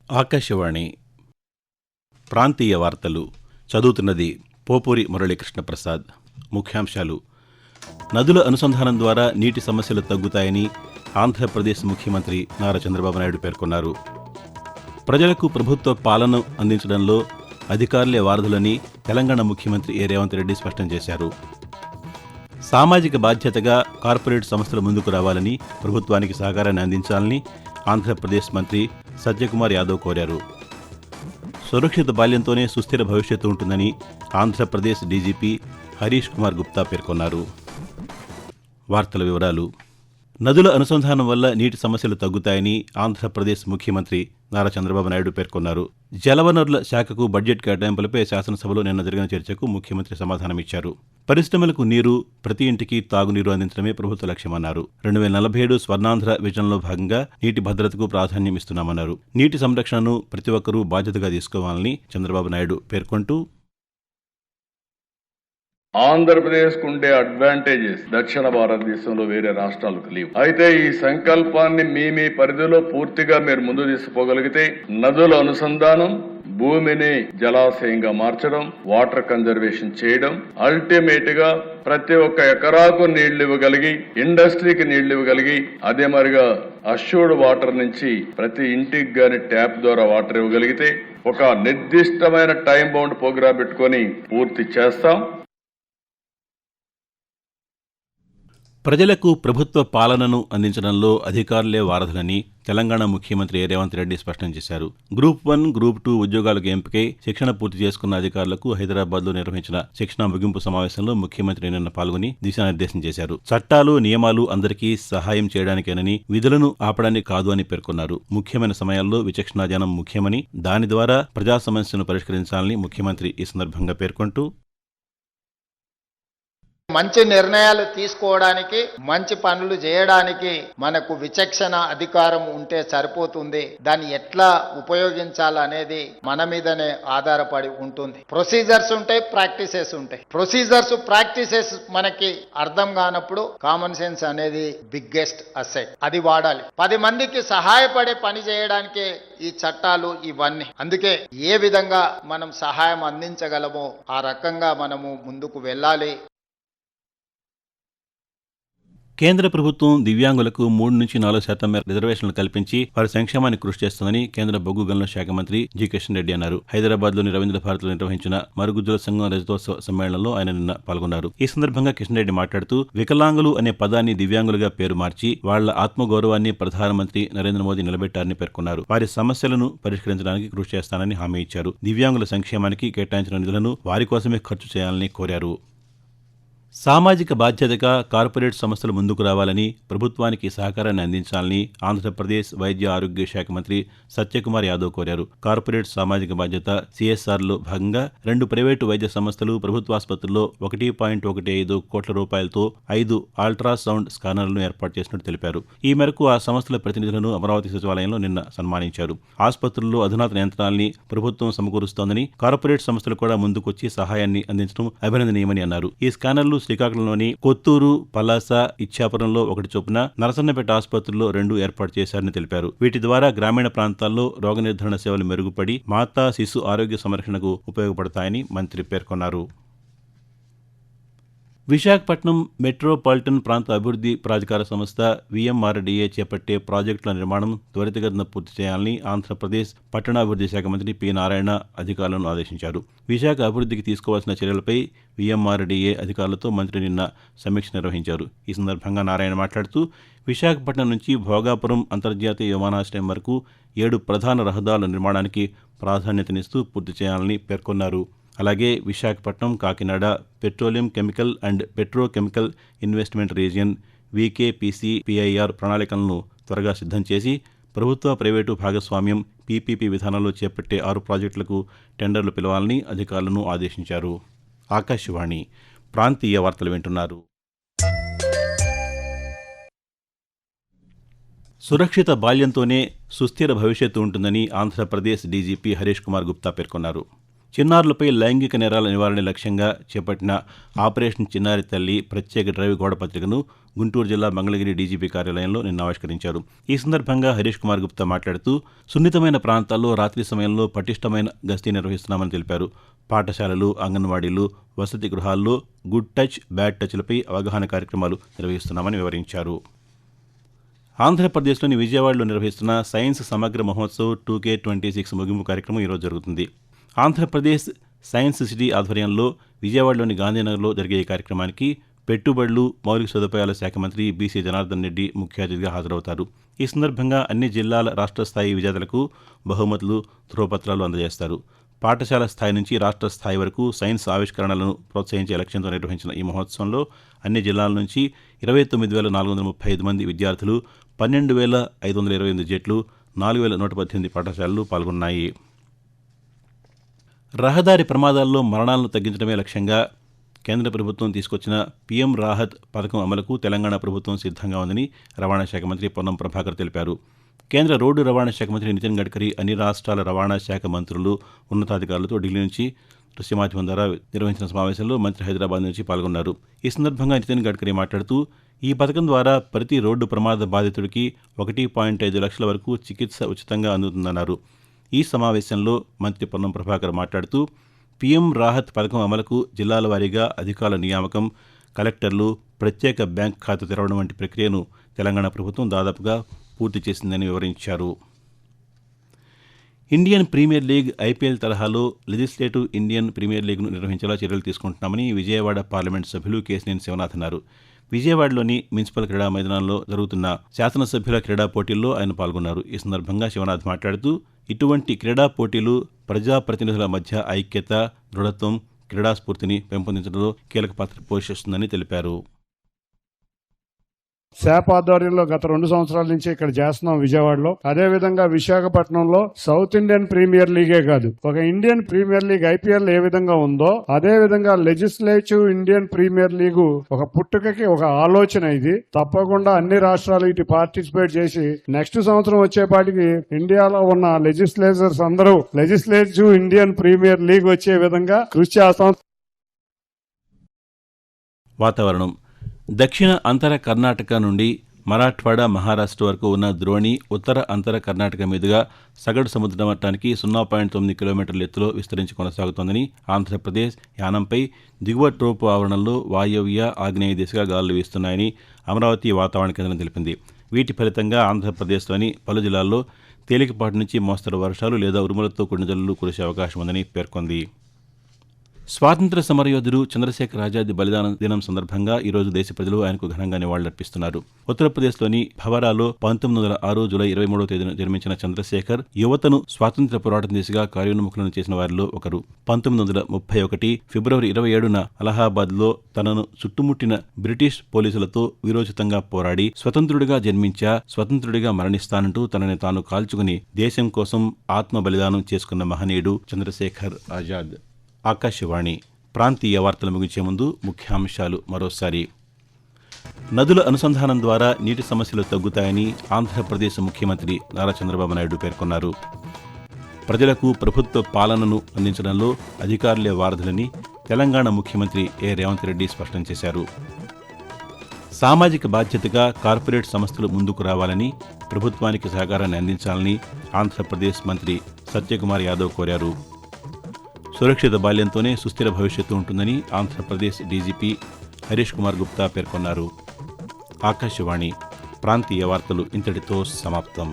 ఆకాశవాణి ప్రాంతీయ వార్తలు చదువుతున్నది పోపూరి మురళీకృష్ణ ప్రసాద్. ముఖ్యాంశాలు: నదుల అనుసంధానం ద్వారా నీటి సమస్యలు తగ్గుతాయని ఆంధ్రప్రదేశ్ ముఖ్యమంత్రి నారా చంద్రబాబు నాయుడు పేర్కొన్నారు. ప్రజలకు ప్రభుత్వ పాలన అందించడంలో అధికారులే వారధులని తెలంగాణ ముఖ్యమంత్రి రేవంత్ రెడ్డి స్పష్టం చేశారు. సామాజిక బాధ్యతగా కార్పొరేట్ సంస్థలు ముందుకు రావాలని, ప్రభుత్వానికి సహకారాన్ని అందించాలని ఆంధ్రప్రదేశ్ మంత్రి సత్యకుమార్ యాదవ్ కోరారు. సురక్షిత బాల్యంతోనే సుస్థిర భవిష్యత్తు ఉంటుందని ఆంధ్రప్రదేశ్ డీజీపీ హరీష్ కుమార్ గుప్తా పేర్కొన్నారు. వార్తల వివరాలు: నదుల అనుసంధానం వల్ల నీటి సమస్యలు తగ్గుతాయని ఆంధ్రప్రదేశ్ ముఖ్యమంత్రి నారా చంద్రబాబు నాయుడు పేర్కొన్నారు. జలవనరుల శాఖకు బడ్జెట్ కేటాయింపులపై శాసనసభలో నిన్న జరిగిన చర్చకు ముఖ్యమంత్రి సమాధానమిచ్చారు. పరిశ్రమలకు నీరు, ప్రతి ఇంటికి తాగునీరు అందించడమే ప్రభుత్వ లక్ష్యమన్నారు. 2047 స్వర్ణాంధ్ర విజన్లో భాగంగా నీటి భద్రతకు ప్రాధాన్యం ఇస్తున్నామన్నారు. నీటి సంరక్షణను ప్రతి ఒక్కరూ బాధ్యతగా తీసుకోవాలని చంద్రబాబు నాయుడు పేర్కొంటూ, ఆంధ్రప్రదేశ్ కు ఉండే అడ్వాంటేజెస్ దక్షిణ భారతదేశంలో వేరే రాష్ట్రాలకు లేవు. అయితే ఈ సంకల్పాన్ని మీ పరిధిలో పూర్తిగా మీరు ముందు తీసుకుపోగలిగితే నదుల అనుసంధానం, భూమిని జలాశయంగా మార్చడం, వాటర్ కన్జర్వేషన్ చేయడం, అల్టిమేట్ గా ప్రతి ఒక్క ఎకరాకు నీళ్లు ఇవ్వగలిగి, ఇండస్ట్రీకి నీళ్లు ఇవ్వగలిగి, అదే మరిగా అష్యూర్డ్ వాటర్ నుంచి ప్రతి ఇంటికి గాని ట్యాప్ ద్వారా వాటర్ ఇవ్వగలిగితే ఒక నిర్దిష్టమైన టైం బౌండ్ ప్రోగ్రాం పెట్టుకొని పూర్తి చేస్తాం. ప్రజలకు ప్రభుత్వ పాలనను అందించడంలో అధికారులే వారధులని తెలంగాణ ముఖ్యమంత్రి రేవంత్ రెడ్డి స్పష్టం చేశారు. గ్రూప్ 1, గ్రూప్ 2 ఉద్యోగాలకు ఎంపికై శిక్షణ పూర్తి చేసుకున్న అధికారులకు హైదరాబాద్లో నిర్వహించిన శిక్షణ ముగింపు సమావేశంలో ముఖ్యమంత్రి నిన్న పాల్గొని దిశానిర్దేశం చేశారు. చట్టాలు, నియమాలు అందరికీ సహాయం చేయడానికేనని, విధులను ఆపడానికి కాదు అని పేర్కొన్నారు. ముఖ్యమైన సమయాల్లో విచక్షణాజ్ఞానం ముఖ్యమని, దాని ద్వారా ప్రజా సమస్యను పరిష్కరించాలని ముఖ్యమంత్రి ఈ సందర్భంగా పేర్కొంటూ, మంచి నిర్ణయాలు తీసుకోవడానికి, మంచి పనులు చేయడానికి మనకు విచక్షణ అధికారం ఉంటే సరిపోతుంది. దాన్ని ఎట్లా ఉపయోగించాలనేది మన మీదనే ఆధారపడి ఉంటుంది. ప్రొసీజర్స్ ఉంటాయి, ప్రాక్టీసెస్ ఉంటాయి. ప్రాక్టీసెస్ మనకి అర్థం కానప్పుడు కామన్ సెన్స్ అనేది బిగ్గెస్ట్ అసెట్. అది వాడాలి. 10 మందికి సహాయపడే పని చేయడానికే ఈ చట్టాలు ఇవన్నీ. అందుకే ఏ విధంగా మనం సహాయం అందించగలమో ఆ రకంగా మనము ముందుకు వెళ్ళాలి. కేంద్ర ప్రభుత్వం దివ్యాంగులకు 3-4% మేర రిజర్వేషన్లు కల్పించి వారి సంక్షేమానికి కృషి చేస్తుందని కేంద్ర బొగ్గు గనుల శాఖ మంత్రి జి కిషన్ రెడ్డి అన్నారు. హైదరాబాద్లోని రవీంద్ర భారతిలో నిర్వహించిన మరుగుజ్జుల సంఘం రజతోత్సవ సమ్మేళనంలో ఆయన నిన్న పాల్గొన్నారు. ఈ సందర్భంగా కిషన్ రెడ్డి మాట్లాడుతూ, వికలాంగులు అనే పదాన్ని దివ్యాంగులుగా పేరు మార్చి వాళ్ల ఆత్మగౌరవాన్ని ప్రధానమంత్రి నరేంద్ర మోదీ నిలబెట్టారని పేర్కొన్నారు. వారి సమస్యలను పరిష్కరించడానికి కృషి చేస్తానని హామీ ఇచ్చారు. దివ్యాంగుల సంక్షేమానికి కేటాయించిన నిధులను వారి కోసమే ఖర్చు చేయాలని కోరారు. సామాజిక బాధ్యతగా కార్పొరేట్ సంస్థలు ముందుకు రావాలని, ప్రభుత్వానికి సహకారాన్ని అందించాలని ఆంధ్రప్రదేశ్ వైద్య ఆరోగ్య శాఖ మంత్రి సత్యకుమార్ యాదవ్ కోరారు. కార్పొరేట్ సామాజిక బాధ్యత CSRలో భాగంగా 2 ప్రైవేటు వైద్య సంస్థలు ప్రభుత్వాసుపత్రుల్లో 1.15 కోట్ల రూపాయలతో 5 అల్ట్రాసౌండ్ స్కానర్లను ఏర్పాటు చేసినట్టు తెలిపారు. ఈ మేరకు ఆ సంస్థల ప్రతినిధులను అమరావతి సచివాలయంలో నిన్న సన్మానించారు. ఆసుపత్రుల్లో అధునాతన యంత్రాల్ని ప్రభుత్వం సమకూరుస్తోందని, కార్పొరేట్ సంస్థలు కూడా ముందుకొచ్చి సహాయాన్ని అందించడం అభినందనీయమని అన్నారు. ఈ స్కానర్లు శ్రీకాకుళంలోని కొత్తూరు, పలాస, ఇచ్చాపురంలో 1 చొప్పున, నరసన్నపేట ఆసుపత్రుల్లో 2 ఏర్పాటు చేశారని తెలిపారు. వీటి ద్వారా గ్రామీణ ప్రాంతాల్లో రోగ నిర్ధారణ సేవలు మెరుగుపడి మాతా శిశు ఆరోగ్య సంరక్షణకు ఉపయోగపడతాయని మంత్రి పేర్కొన్నారు. విశాఖపట్నం మెట్రోపాలిటన్ ప్రాంత అభివృద్ధి ప్రాధికార సంస్థ VMRDA చేపట్టే ప్రాజెక్టుల నిర్మాణం త్వరితగతిన పూర్తి చేయాలని ఆంధ్రప్రదేశ్ పట్టణాభివృద్ధి శాఖ మంత్రి పి. నారాయణ అధికారులను ఆదేశించారు. విశాఖ అభివృద్ధికి తీసుకోవాల్సిన చర్యలపై VMRDA అధికారులతో మంత్రి నిన్న సమీక్ష నిర్వహించారు. ఈ సందర్భంగా నారాయణ మాట్లాడుతూ, విశాఖపట్నం నుంచి భోగాపురం అంతర్జాతీయ విమానాశ్రయం వరకు 7 ప్రధాన రహదారుల నిర్మాణానికి ప్రాధాన్యతనిస్తూ పూర్తి చేయాలని పేర్కొన్నారు. అలాగే Visakhapatnam, Kakinada petroleum chemical and petrochemical investment region VKPCPIR ప్రణాళికలను త్వరగా సిద్ధం చేసి ప్రభుత్వ, ప్రైవేటు భాగస్వామ్యం PPP విధానంలో చేపట్టే 6 ప్రాజెక్టులకు టెండర్లు పిలవాలని అధికారులను ఆదేశించారు. ఆకాశవాణి ప్రాంతీయ వార్తలు వింటున్నారు. సురక్షిత బాల్యంతోనే సుస్థిర భవిష్యత్తు ఉంటుందని ఆంధ్రప్రదేశ్ డీజీపీ హరీష్ కుమార్ గుప్తా పేర్కొన్నారు. చిన్నారులపై లైంగిక నేరాల నివారణ లక్ష్యంగా చేపట్టిన ఆపరేషన్ చిన్నారి తల్లి ప్రత్యేక డ్రైవ్ గోడ పత్రికను గుంటూరు జిల్లా మంగళగిరి డీజీపీ కార్యాలయంలో నిన్న ఆవిష్కరించారు. ఈ సందర్భంగా హరీష్ కుమార్ గుప్తా మాట్లాడుతూ సున్నితమైన ప్రాంతాల్లో రాత్రి సమయంలో పటిష్టమైన గస్తీ నిర్వహిస్తున్నామని తెలిపారు. పాఠశాలలు, అంగన్వాడీలు, వసతి గృహాల్లో గుడ్ టచ్, బ్యాడ్ టచ్లపై అవగాహన కార్యక్రమాలు నిర్వహిస్తున్నామని వివరించారు. ఆంధ్రప్రదేశ్లోని విజయవాడలో నిర్వహిస్తున్న సైన్స్ సమగ్ర మహోత్సవ్ 2K26 ముగింపు కార్యక్రమం ఈరోజు జరుగుతుంది. ఆంధ్రప్రదేశ్ సైన్స్ సిటీ ఆధ్వర్యంలో విజయవాడలోని గాంధీనగర్లో జరిగే ఈ కార్యక్రమానికి పెట్టుబడులు, మౌలిక సదుపాయాల శాఖ మంత్రి బీసీ జనార్దన్ రెడ్డి ముఖ్య అతిథిగా హాజరవుతారు. ఈ సందర్భంగా అన్ని జిల్లాల రాష్ట్ర స్థాయి విజేతలకు బహుమతులు, ధ్రువపత్రాలు అందజేస్తారు. పాఠశాల స్థాయి నుంచి రాష్ట్ర స్థాయి వరకు సైన్స్ ఆవిష్కరణలను ప్రోత్సహించే లక్ష్యంతో నిర్వహించిన ఈ మహోత్సవంలో అన్ని జిల్లాల నుంచి 29,435 మంది విద్యార్థులు, 12,528 జట్లు, 4,118 పాఠశాలలు పాల్గొన్నాయి. రహదారి ప్రమాదాల్లో మరణాలను తగ్గించడమే లక్ష్యంగా కేంద్ర ప్రభుత్వం తీసుకొచ్చిన పీఎం రాహత్ పథకం అమలుకు తెలంగాణ ప్రభుత్వం సిద్ధంగా ఉందని రవాణా శాఖ మంత్రి పొన్నం ప్రభాకర్ తెలిపారు. కేంద్ర రోడ్డు రవాణా శాఖ మంత్రి నితిన్ గడ్కరీ అన్ని రాష్ట్రాల రవాణా శాఖ మంత్రులు, ఉన్నతాధికారులతో ఢిల్లీ నుంచి దృశ్య మాధ్యమం ద్వారా నిర్వహించిన సమావేశంలో మంత్రి హైదరాబాద్ నుంచి పాల్గొన్నారు. ఈ సందర్భంగా నితిన్ గడ్కరీ మాట్లాడుతూ ఈ పథకం ద్వారా ప్రతి రోడ్డు ప్రమాద బాధితుడికి 1.5 లక్షల వరకు చికిత్స ఉచితంగా అందుతుందన్నారు. ఈ సమావేశంలో మంత్రి పొన్నం ప్రభాకర్ మాట్లాడుతూ పీఎం రాహత్ పథకం అమలుకు జిల్లాల వారీగా అధికారుల నియామకం, కలెక్టర్లు, ప్రత్యేక బ్యాంక్ ఖాతా తెరవడం వంటి ప్రక్రియను తెలంగాణ ప్రభుత్వం దాదాపుగా పూర్తి చేసిందని వివరించారు. ఇండియన్ ప్రీమియర్ లీగ్ ఐపీఎల్ తరహాలో లెజిస్లేటివ్ ఇండియన్ ప్రీమియర్ లీగ్ను నిర్వహించేలా చర్యలు తీసుకుంటున్నామని విజయవాడ పార్లమెంటు సభ్యులు కేశినేని శివనాథ్ అన్నారు. విజయవాడలోని మున్సిపల్ క్రీడా మైదానంలో జరుగుతున్న శాసనసభ్యుల క్రీడా పోటీల్లో ఆయన పాల్గొన్నారు. ఈ సందర్భంగా శివనాథ్ మాట్లాడుతూ ఇటువంటి క్రీడా పోటీలు ప్రజాప్రతినిధుల మధ్య ఐక్యత, దృఢత్వం, క్రీడా స్ఫూర్తిని పెంపొందించడంలో కీలక పాత్ర పోషిస్తుందని తెలిపారు. శాప్ ఆధ్వర్యంలో గత 2 సంవత్సరాల నుంచి ఇక్కడ చేస్తున్నాం విజయవాడలో. అదే విధంగా విశాఖపట్నంలో సౌత్ ఇండియన్ ప్రీమియర్ లీగే కాదు, ఒక ఇండియన్ ప్రీమియర్ లీగ్ ఐపీఎల్ ఏ విధంగా ఉందో అదే విధంగా లెజిస్లేటివ్ ఇండియన్ ప్రీమియర్ లీగు ఒక పుట్టుకకి ఒక ఆలోచన. ఇది తప్పకుండా అన్ని రాష్ట్రాలు ఇటు పార్టిసిపేట్ చేసి నెక్స్ట్ సంవత్సరం వచ్చేపాటికి ఇండియాలో ఉన్న లెజిస్లేటర్స్ అందరూ లెజిస్లేటివ్ ఇండియన్ ప్రీమియర్ లీగ్ వచ్చే విధంగా కృషి చేస్తాం. వాతావరణం. దక్షిణ అంతర కర్ణాటక నుండి మరాఠ్వాడా, మహారాష్ట్ర వరకు ఉన్న ద్రోణి ఉత్తర అంతర కర్ణాటక మీదుగా సగటు సముద్ర మట్టానికి 0.9 కిలోమీటర్ల ఎత్తులో విస్తరించి కొనసాగుతోందని ఆంధ్రప్రదేశ్ యానంపై దిగువ ట్రోపు ఆవరణంలో వాయవ్య, ఆగ్నేయ దిశగా గాలులు వీస్తున్నాయని అమరావతి వాతావరణ కేంద్రం తెలిపింది. వీటి ఫలితంగా ఆంధ్రప్రదేశ్లోని పలు జిల్లాల్లో తేలికపాటి నుంచి మోస్తరు వర్షాలు లేదా ఉరుములతో కూడిన జల్లులు కురిసే అవకాశం ఉందని పేర్కొంది. స్వాతంత్ర్య సమరయోధుడు చంద్రశేఖర్ ఆజాద్ బలిదాన దినం సందర్భంగా ఈరోజు దేశ ప్రజలు ఆయనకు ఘనంగా నివాళులర్పిస్తున్నారు. ఉత్తరప్రదేశ్లోని భవరాలో 1906 జూలై 23వ తేదీన జన్మించిన చంద్రశేఖర్ యువతను స్వాతంత్ర్య పోరాటం దిశగా కార్యోన్ముఖులను చేసిన వారిలో ఒకరు. 1931 ఫిబ్రవరి 27న అలహాబాద్లో తనను చుట్టుముట్టిన బ్రిటిష్ పోలీసులతో వీరోచితంగా పోరాడి స్వతంత్రుడిగా జన్మించా, స్వతంత్రుడిగా మరణిస్తానంటూ తనని తాను కాల్చుకుని దేశం కోసం ఆత్మ బలిదానం చేసుకున్న మహనీయుడు చంద్రశేఖర్ ఆజాద్. ఆకాశవాణి ప్రాంతీయ వార్తలు ముగించే ముందు ముఖ్యాంశాలు మరోసారి. నదుల అనుసంధానం ద్వారా నీటి సమస్యలు తగ్గుతాయని ఆంధ్రప్రదేశ్ ముఖ్యమంత్రి నారా చంద్రబాబు నాయుడు పేర్కొన్నారు. ప్రజలకు ప్రభుత్వ పాలనను అందించడంలో అధికారులే వారధులని తెలంగాణ ముఖ్యమంత్రి ఏ రేవంత్ రెడ్డి స్పష్టం చేశారు. సామాజిక బాధ్యతగా కార్పొరేట్ సంస్థలు ముందుకు రావాలని, ప్రభుత్వానికి సహకారాన్ని అందించాలని ఆంధ్రప్రదేశ్ మంత్రి సత్యకుమార్ యాదవ్ కోరారు. సురక్షిత బాల్యంతోనే సుస్థిర భవిష్యత్తు ఉంటుందని ఆంధ్రప్రదేశ్ డీజీపీ హరీష్ కుమార్ గుప్తా పేర్కొన్నారు. ఆకాశవాణి ప్రాంతీయ వార్తలు ఇంతటితో సమాప్తం.